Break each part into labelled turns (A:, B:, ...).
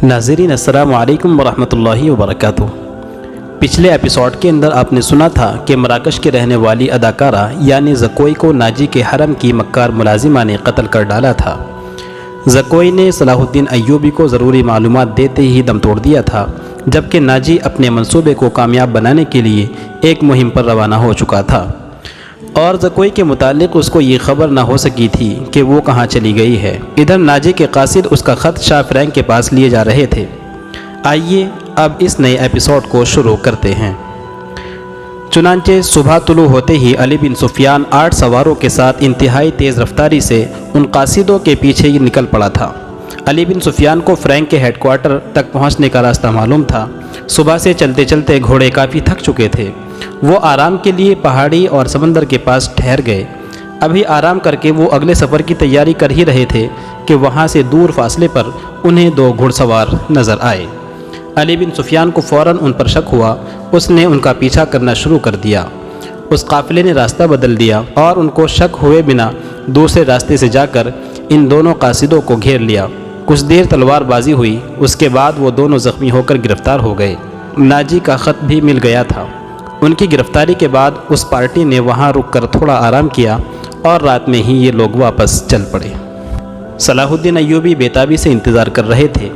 A: ناظرین السلام علیکم ورحمۃ اللہ وبرکاتہ۔ پچھلے ایپیسوڈ کے اندر آپ نے سنا تھا کہ مراکش کے رہنے والی اداکارہ یعنی زکوئی کو ناجی کے حرم کی مکار ملازمہ نے قتل کر ڈالا تھا۔ زکوئی نے صلاح الدین ایوبی کو ضروری معلومات دیتے ہی دم توڑ دیا تھا، جبکہ ناجی اپنے منصوبے کو کامیاب بنانے کے لیے ایک مہم پر روانہ ہو چکا تھا، اور زکوئی کے متعلق اس کو یہ خبر نہ ہو سکی تھی کہ وہ کہاں چلی گئی ہے۔ ادھر ناجی کے قاصد اس کا خط شاہ فرینک کے پاس لیے جا رہے تھے۔ آئیے اب اس نئے ایپیسوڈ کو شروع کرتے ہیں۔ چنانچہ صبح طلوع ہوتے ہی علی بن سفیان 8 سواروں کے ساتھ انتہائی تیز رفتاری سے ان قاصدوں کے پیچھے ہی نکل پڑا تھا۔ علی بن سفیان کو فرینک کے ہیڈ کوارٹر تک پہنچنے کا راستہ معلوم تھا۔ صبح سے چلتے چلتے گھوڑے کافی تھک چکے تھے۔ وہ آرام کے لیے پہاڑی اور سمندر کے پاس ٹھہر گئے۔ ابھی آرام کر کے وہ اگلے سفر کی تیاری کر ہی رہے تھے کہ وہاں سے دور فاصلے پر انہیں 2 گھڑ سوار نظر آئے۔ علی بن سفیان کو فوراً ان پر شک ہوا۔ اس نے ان کا پیچھا کرنا شروع کر دیا۔ اس قافلے نے راستہ بدل دیا اور ان کو شک ہوئے بنا دوسرے راستے سے جا کر ان دونوں قاصدوں کو گھیر لیا۔ کچھ دیر تلوار بازی ہوئی، اس کے بعد وہ دونوں زخمی ہو کر گرفتار ہو گئے۔ ناجی کا خط بھی مل گیا تھا۔ ان کی گرفتاری کے بعد اس پارٹی نے وہاں رک کر تھوڑا آرام کیا اور رات میں ہی یہ لوگ واپس چل پڑے۔ صلاح الدین ایوبی بےتابی سے انتظار کر رہے تھے۔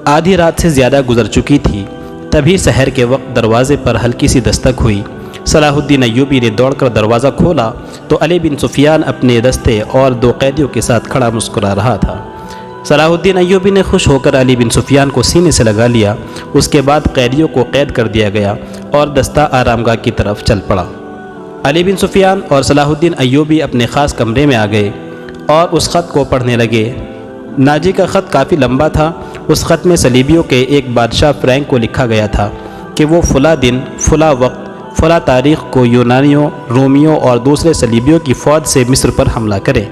A: آدھی رات سے زیادہ گزر چکی تھی، تبھی سحر کے وقت دروازے پر ہلکی سی دستک ہوئی۔ صلاح الدین ایوبی نے دوڑ کر دروازہ کھولا تو علی بن سفیان اپنے دستے اور 2 قیدیوں کے ساتھ کھڑا مسکرا رہا تھا۔ صلاح الدین ایوبی نے خوش ہو کر علی بن سفیان کو سینے سے لگا لیا۔ اس کے بعد قیدیوں کو قید کر دیا گیا اور دستہ آرام گاہ کی طرف چل پڑا۔ علی بن سفیان اور صلاح الدین ایوبی اپنے خاص کمرے میں آ گئے اور اس خط کو پڑھنے لگے۔ ناجی کا خط کافی لمبا تھا۔ اس خط میں صلیبیوں کے ایک بادشاہ فرینک کو لکھا گیا تھا کہ وہ فلاں دن، فلاں وقت، فلاں تاریخ کو یونانیوں، رومیوں اور دوسرے صلیبیوں کی فوج سے مصر پر حملہ کرے۔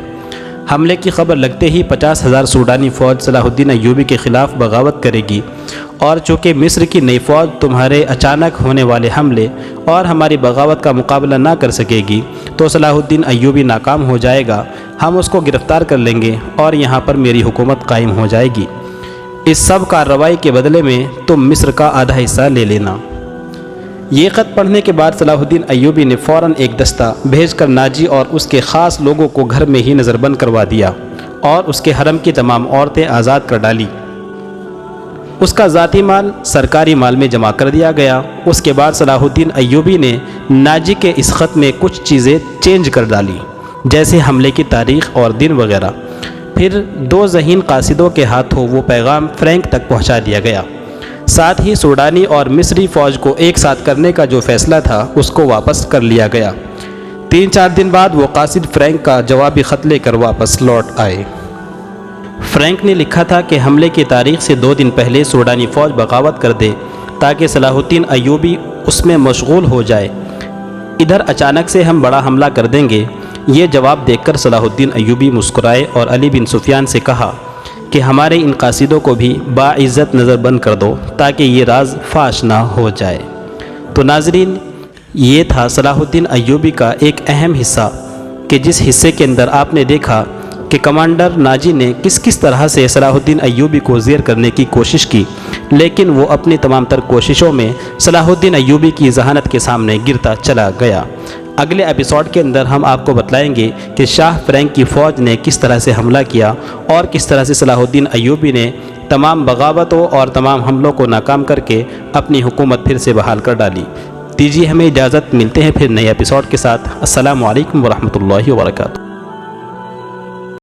A: حملے کی خبر لگتے ہی 50,000 سوڈانی فوج صلاح الدین ایوبی کے خلاف بغاوت کرے گی، اور چونکہ مصر کی نئی فوج تمہارے اچانک ہونے والے حملے اور ہماری بغاوت کا مقابلہ نہ کر سکے گی تو صلاح الدین ایوبی ناکام ہو جائے گا۔ ہم اس کو گرفتار کر لیں گے اور یہاں پر میری حکومت قائم ہو جائے گی۔ اس سب کارروائی کے بدلے میں تم مصر کا آدھا حصہ لے لینا۔ یہ خط پڑھنے کے بعد صلاح الدین ایوبی نے فوراً ایک دستہ بھیج کر ناجی اور اس کے خاص لوگوں کو گھر میں ہی نظر بند کروا دیا اور اس کے حرم کی تمام عورتیں آزاد کر ڈالی۔ اس کا ذاتی مال سرکاری مال میں جمع کر دیا گیا۔ اس کے بعد صلاح الدین ایوبی نے ناجی کے اس خط میں کچھ چیزیں چینج کر ڈالی، جیسے حملے کی تاریخ اور دن وغیرہ۔ پھر 2 ذہین قاصدوں کے ہاتھوں وہ پیغام فرینک تک پہنچا دیا گیا۔ ساتھ ہی سوڈانی اور مصری فوج کو ایک ساتھ کرنے کا جو فیصلہ تھا اس کو واپس کر لیا گیا۔ 3-4 دن بعد وہ قاصد فرینک کا جوابی خط لے کر واپس لوٹ آئے۔ فرینک نے لکھا تھا کہ حملے کی تاریخ سے 2 دن پہلے سوڈانی فوج بغاوت کر دے تاکہ صلاح الدین ایوبی اس میں مشغول ہو جائے۔ ادھر اچانک سے ہم بڑا حملہ کر دیں گے۔ یہ جواب دیکھ کر صلاح الدین ایوبی مسکرائے اور علی بن سفیان سے کہا کہ ہمارے ان قاصدوں کو بھی باعزت نظر بند کر دو تاکہ یہ راز فاش نہ ہو جائے۔ تو ناظرین، یہ تھا صلاح الدین ایوبی کا ایک اہم حصہ، کہ جس حصے کے اندر آپ نے دیکھا کہ کمانڈر ناجی نے کس طرح سے صلاح الدین ایوبی کو زیر کرنے کی کوشش کی، لیکن وہ اپنی تمام تر کوششوں میں صلاح الدین ایوبی کی ذہانت کے سامنے گرتا چلا گیا۔ اگلے ایپیسوڈ کے اندر ہم آپ کو بتلائیں گے کہ شاہ فرینک کی فوج نے کس طرح سے حملہ کیا اور کس طرح سے صلاح الدین ایوبی نے تمام بغاوتوں اور تمام حملوں کو ناکام کر کے اپنی حکومت پھر سے بحال کر ڈالی۔ دیجیے ہمیں اجازت، ملتے ہیں پھر نئے ایپیسوڈ کے ساتھ۔ السلام علیکم ورحمۃ اللہ وبرکاتہ۔